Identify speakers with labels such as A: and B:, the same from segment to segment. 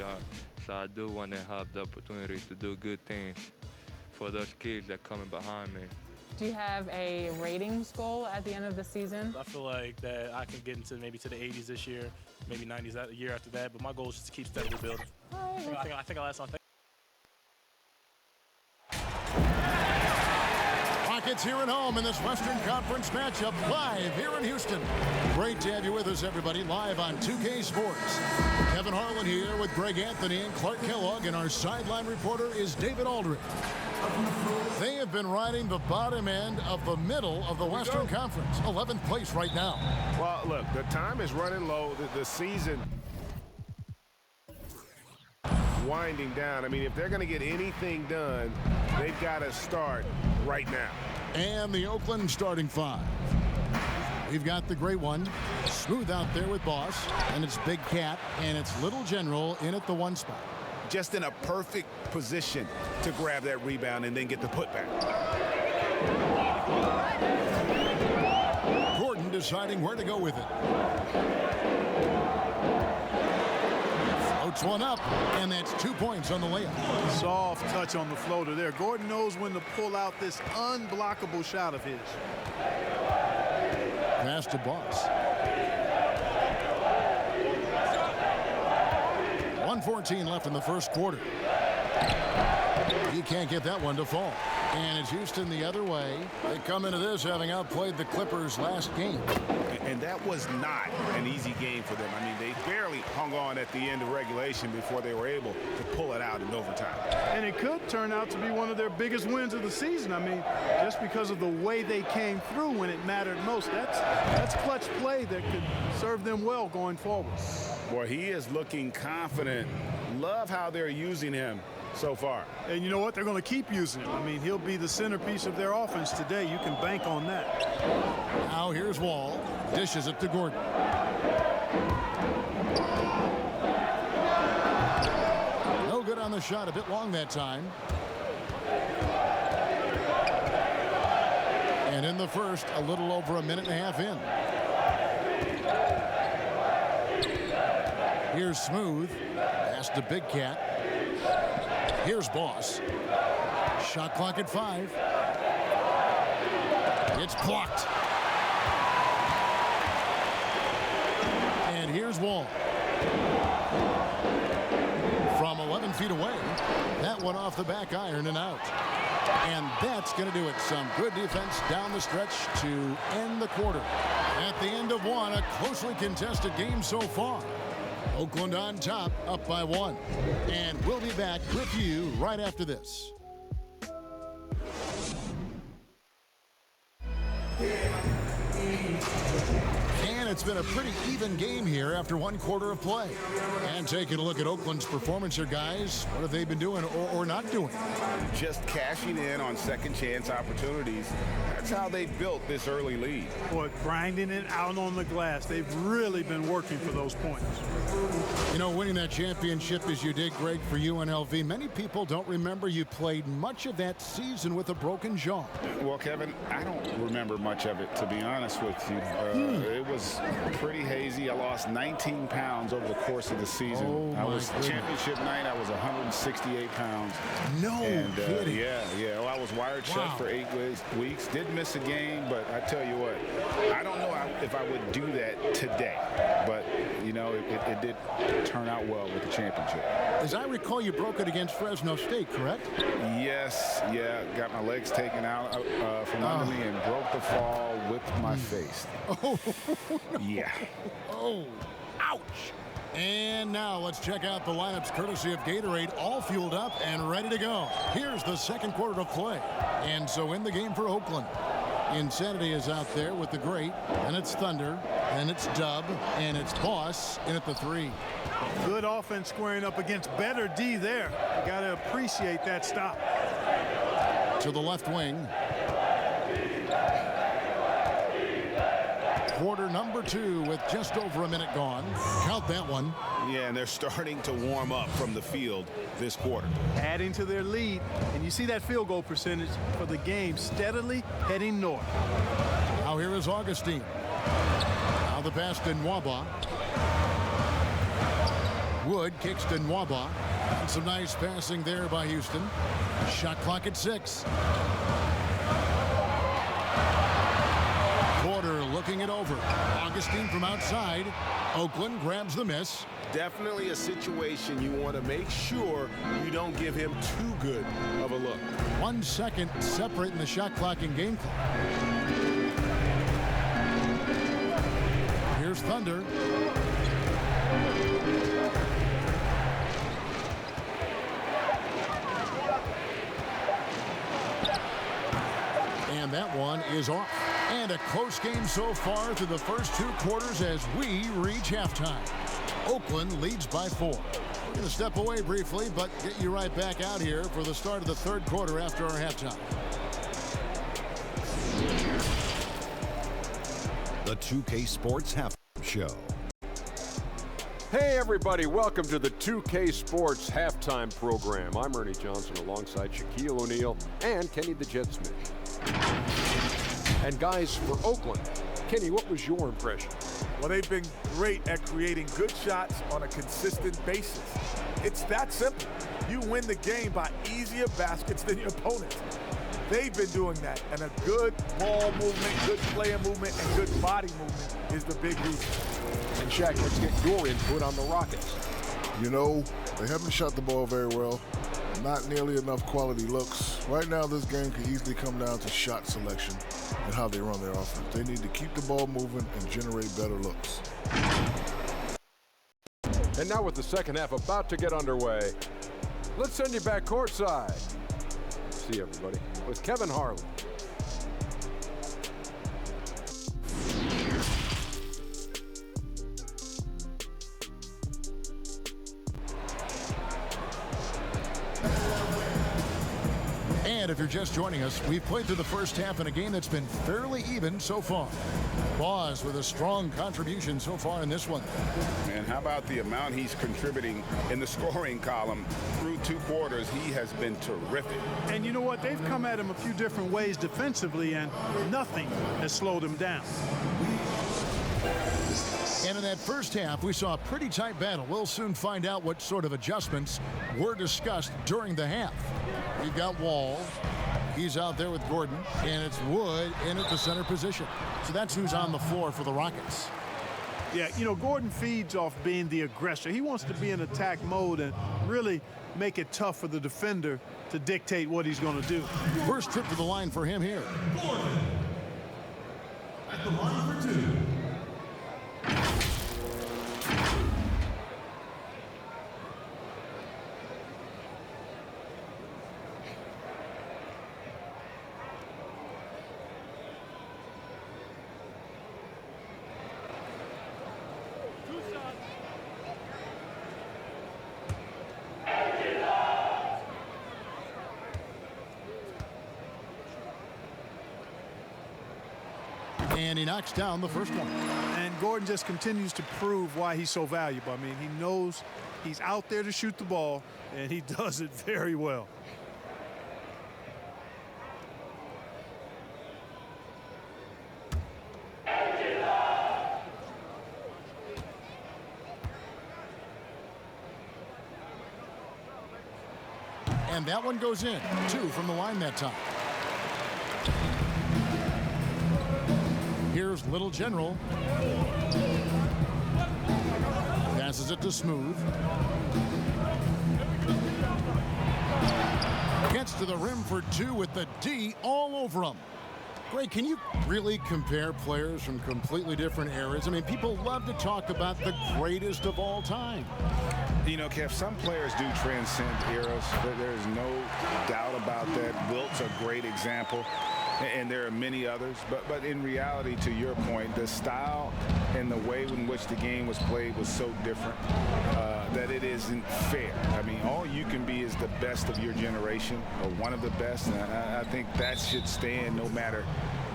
A: are. So I do want to have the opportunity to do good things for those kids that coming behind me.
B: Do you have a ratings goal at the end of the season?
C: I feel like that I can get into maybe to the 80s this year, maybe 90s that year after that, but my goal is just to keep steadily building. I think I last on.
D: Rockets here at home in this Western Conference matchup live here in Houston. Great to have you with us, everybody, live on 2K Sports. Kevin Harlan here with Greg Anthony and Clark Kellogg, and our sideline reporter is David Aldridge. They have been riding the bottom end of the middle of the Western Conference, 11th place right now.
E: Well, look, the time is running low. The season winding down. I mean, if they're going to get anything done, they've got to start right now.
D: And the Oakland starting five. We've got the great one, Smooth out there with Boss, and it's Big Cat, and it's Little General in at the one spot.
F: Just in a perfect position to grab that rebound and then get the putback.
D: Gordon deciding where to go with it. Floats one up, and that's 2 points on the layup.
G: Soft touch on the floater there. Gordon knows when to pull out this unblockable shot of his.
D: Pass to Boss. 1:14 left in the first quarter. He can't get that one to fall. And it's Houston the other way. They come into this having outplayed the Clippers last game.
F: And that was not an easy game for them. I mean, they barely hung on at the end of regulation before they were able to pull it out in overtime.
G: And it could turn out to be one of their biggest wins of the season. I mean, just because of the way they came through when it mattered most. That's clutch play that could serve them well going forward.
F: Boy, he is looking confident. Love how they're using him so far.
G: And you know what? They're going to keep using him. I mean, he'll be the centerpiece of their offense today. You can bank on that.
D: Now here's Wall. Dishes it to Gordon. No good on the shot. A bit long that time. And in the first, a little over a minute and a half in. Here's Smooth. Pass to Big Cat. Here's Boss. Shot clock at 5. It's blocked. And here's Wall. From 11 feet away. That one off the back iron and out. And that's going to do it. Some good defense down the stretch to end the quarter. At the end of one, a closely contested game so far. Oakland on top, up by 1. And we'll be back with you right after this. And it's been a pretty even game here after one quarter of play. And taking a look at Oakland's performance here, guys. What have they been doing or not doing?
F: Just cashing in on second chance opportunities. That's how they built this early lead.
G: Boy, grinding it out on the glass. They've really been working for those points.
D: You know, winning that championship as you did, Greg, for UNLV, many people don't remember you played much of that season with a broken jaw.
F: Well, Kevin, I don't remember much of it, to be honest with you. It was pretty hazy. I lost 19 pounds over the course of the season.
D: Oh,
F: I was
D: goodness.
F: championship night. I was 168 pounds.
D: No kidding.
F: Yeah. Well, I was wired shut for 8 weeks. Did miss a game, but I tell you what, I don't know if I would do that today. But, you know, it did turn out well with the championship.
D: As I recall, you broke it against Fresno State, correct?
F: Yes, yeah. Got my legs taken out from under me and broke the fall, whipped my face.
D: Oh, no.
F: Yeah.
D: Oh, ouch. And now let's check out the lineups courtesy of Gatorade, all fueled up and ready to go. Here's the second quarter of play. And so in the game for Oakland, Insanity is out there with the great, and it's Thunder, and it's Dub, and it's Boss in at the 3.
G: Good offense squaring up against better D there. You got to appreciate that stop.
D: To the left wing. Quarter number 2 with just over a minute gone. Count that one.
F: Yeah, and they're starting to warm up from the field this quarter.
G: Adding to their lead, and you see that field goal percentage for the game steadily heading north.
D: Now here is Augustine. Now the pass to Nwaba. Wood kicks to Nwaba. And some nice passing there by Houston. Shot clock at 6. Porter looking it over. Augustine from outside. Oakland grabs the miss.
E: Definitely a situation you want to make sure you don't give him too good of a look.
D: 1 second separating the shot clock and game clock. Here's Thunder. And that one is off. And a close game so far through the first 2 quarters as we reach halftime. Oakland leads by 4. We're going to step away briefly, but get you right back out here for the start of the 3rd quarter after our halftime.
H: The 2K Sports Halftime Show.
I: Hey everybody, welcome to the 2K Sports Halftime Program. I'm Ernie Johnson alongside Shaquille O'Neal and Kenny the Jet Smith. And guys, for Oakland, Kenny, what was your impression?
J: Well, they've been great at creating good shots on a consistent basis. It's that simple. You win the game by easier baskets than your opponent. They've been doing that, and a good ball movement, good player movement, and good body movement is the big reason.
I: And Shaq, let's get your input on the Rockets.
K: You know, they haven't shot the ball very well. Not nearly enough quality looks. Right now, this game could easily come down to shot selection and how they run their offense. They need to keep the ball moving and generate better looks.
I: And now with the second half about to get underway, let's send you back courtside. See you, everybody, with Kevin Harlan.
D: And if you're just joining us, we've played through the first half in a game that's been fairly even so far. Boz with a strong contribution so far in this one.
F: Man, how about the amount he's contributing in the scoring column through 2 quarters? He has been terrific.
G: And you know what? They've come at him a few different ways defensively, and nothing has slowed him down.
D: And in that first half, we saw a pretty tight battle. We'll soon find out what sort of adjustments were discussed during the half. We've got Wall. He's out there with Gordon. And it's Wood in at the center position. So that's who's on the floor for the Rockets.
G: Yeah, you know, Gordon feeds off being the aggressor. He wants to be in attack mode and really make it tough for the defender to dictate what he's going to do.
D: First trip to the line for him here.
L: Gordon at the line for 2.
D: And he knocks down the first one.
G: And Gordon just continues to prove why he's so valuable. I mean, he knows he's out there to shoot the ball, and he does it very well.
D: And that one goes in. 2 from the line that time. Here's Little General. Passes it to Smooth. Gets to the rim for 2 with the D all over him. Greg, can you really compare players from completely different eras? I mean, people love to talk about the greatest of all time.
F: You know, Kev, some players do transcend eras. There's no doubt about that. Wilt's a great example. And there are many others, but in reality, to your point, the style and the way in which the game was played was so different that it isn't fair. I mean, all you can be is the best of your generation, or one of the best, and I think that should stand no matter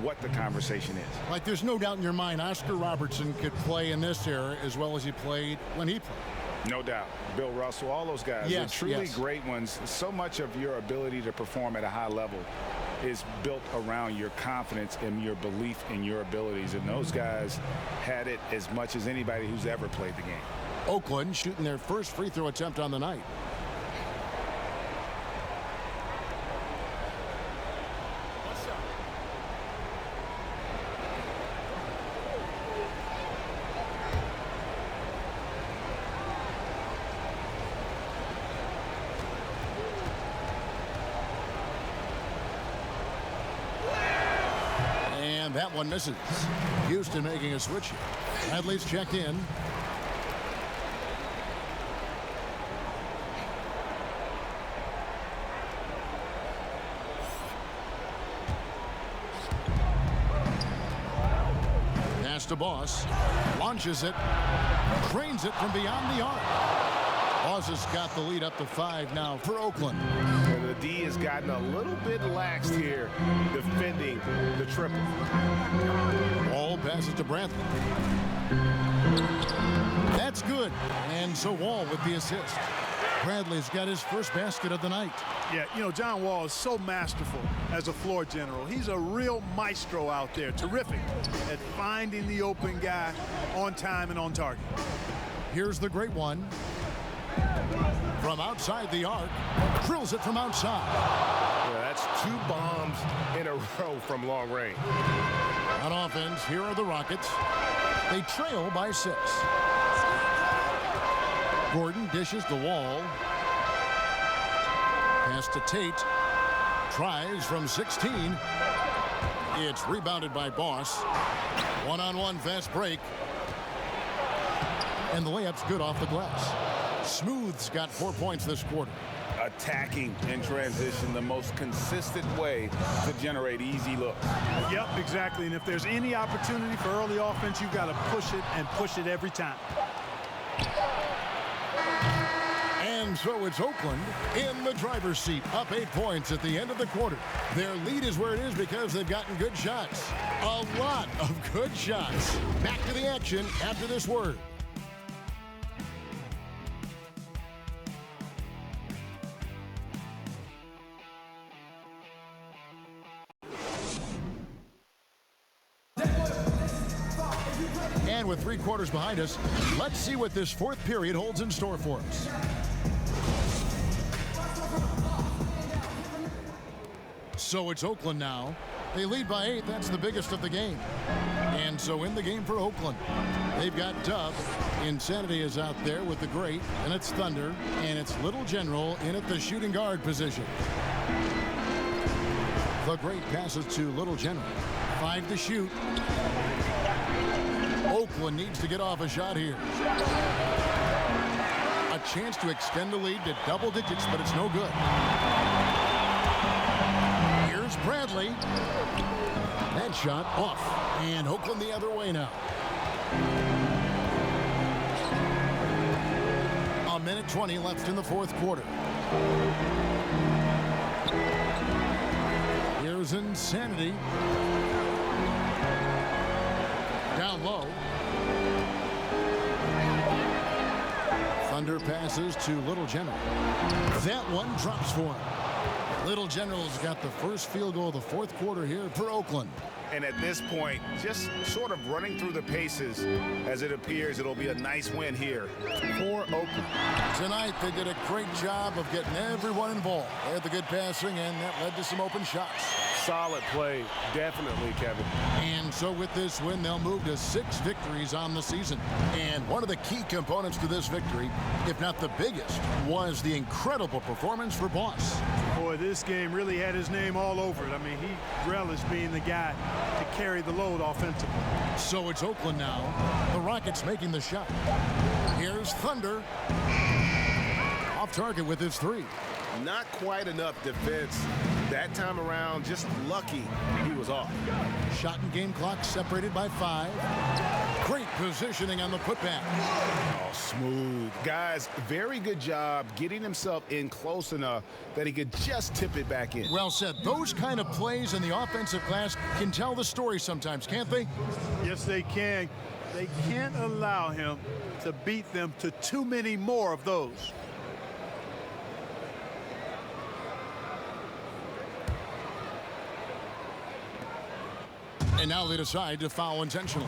F: what the conversation is.
D: Like, there's no doubt in your mind Oscar Robertson could play in this era as well as he played when he played.
F: No doubt. Bill Russell, all those guys,
D: yes,
F: they're truly
D: yes.
F: great ones. So much of your ability to perform at a high level is built around your confidence and your belief in your abilities. And those guys had it as much as anybody who's ever played the game.
D: Oakland shooting their first free throw attempt on the night. And that one misses. Houston making a switch here. Bradley's checked in. Pass to Boss. Launches it. Drains it from beyond the arc. Boss has got the lead up to 5 now for Oakland.
E: And the D has gotten a little bit laxed here defending the triple.
D: Wall passes to Bradley. That's good. And so Wall with the assist. Bradley's got his first basket of the night.
G: Yeah, you know, John Wall is so masterful as a floor general. He's a real maestro out there. Terrific at finding the open guy on time and on target.
D: Here's the great one. From outside the arc, drills it from outside.
E: Yeah, that's 2 bombs in a row from long range.
D: On offense, here are the Rockets. They trail by 6. Gordon dishes the Wall. Pass to Tate. Tries from 16. It's rebounded by Boss. One-on-one fast break. And the layup's good off the glass. Smooth's got 4 points this quarter.
F: Attacking in transition, the most consistent way to generate easy looks.
G: Yep, exactly. And if there's any opportunity for early offense, you've got to push it and push it every time.
D: And so it's Oakland in the driver's seat, up 8 points at the end of the quarter. Their lead is where it is because they've gotten good shots. A lot of good shots. Back to the action after this word. And with 3 quarters behind us, let's see what this 4th period holds in store for us. So it's Oakland now. They lead by 8. That's the biggest of the game. And so in the game for Oakland, they've got Dub. Insanity is out there with the Great, and it's Thunder, and it's Little General in at the shooting guard position. The Great passes to Little General. 5 to shoot. Oakland needs to get off a shot here. A chance to extend the lead to double digits, but it's no good. Here's Bradley. That shot off. And Oakland the other way now. A minute 20 left in the 4th quarter. Here's Insanity. Down low. Thunder passes to Little General. That one drops for him. Little General's got the first field goal of the 4th quarter here for Oakland.
E: And at this point, just sort of running through the paces as it appears it'll be a nice win here for Oakland.
D: Tonight, they did a great job of getting everyone involved. They had the good passing, and that led to some open shots.
E: Solid play, definitely, Kevin.
D: And so with this win, they'll move to 6 victories on the season. And one of the key components to this victory, if not the biggest, was the incredible performance for Boss.
G: Boy, this game really had his name all over it. I mean, he relished being the guy to carry the load offensively.
D: So it's Oakland now. The Rockets making the shot. Here's Thunder. Off target with his 3.
E: Not quite enough defense that time around. Just lucky he was off.
D: Shot and game clock separated by 5. Great positioning on the putback.
E: Oh, smooth. Guys, very good job getting himself in close enough that he could just tip it back in.
D: Well said. Those kind of plays in the offensive glass can tell the story sometimes, can't they?
G: Yes, they can. They can't allow him to beat them to too many more of those.
D: And now they decide to foul intentionally.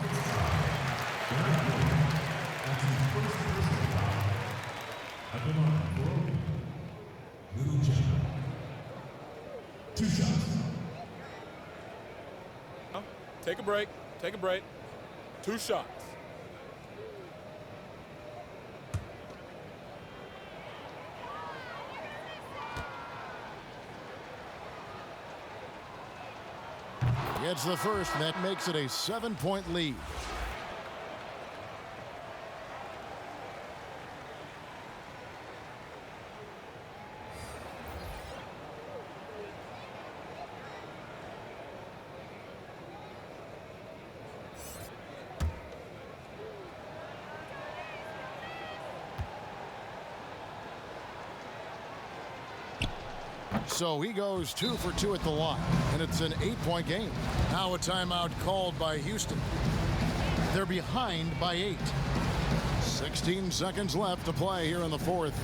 M: Take a break. Take a break. 2 shots.
D: Gets the first, and that makes it a 7-point lead. So he goes 2 for 2 at the line, and it's an 8-point game. Now a timeout called by Houston. They're behind by 8. 16 seconds left to play here in the fourth.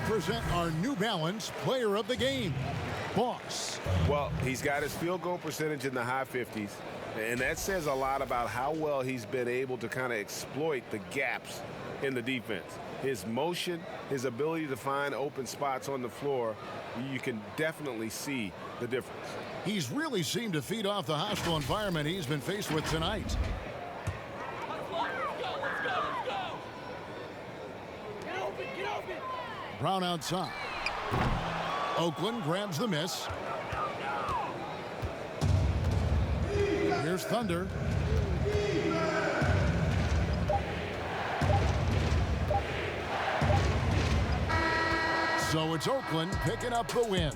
D: Present our New Balance player of the game, Boss.
E: Well, he's got his field goal percentage in the high 50s, and that says a lot about how well he's been able to kind of exploit the gaps in the defense. His motion, his ability to find open spots on the floor, you can definitely see the difference.
D: He's really seemed to feed off the hostile environment he's been faced with tonight. Brown outside. Oakland grabs the miss. Here's Thunder. So it's Oakland picking up the win.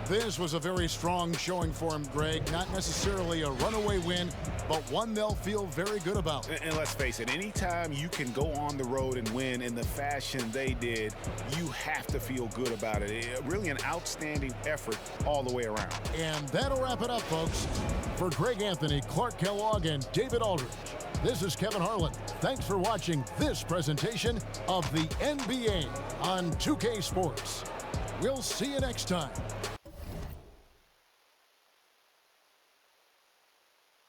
D: This was a very strong showing for him, Greg. Not necessarily a runaway win, but one they'll feel very good about.
E: And let's face it, anytime you can go on the road and win in the fashion they did, you have to feel good about it. Really an outstanding effort all the way around.
D: And that'll wrap it up, folks. For Greg Anthony, Clark Kellogg, and David Aldridge, this is Kevin Harlan. Thanks for watching this presentation of the NBA on 2K Sports. We'll see you next time.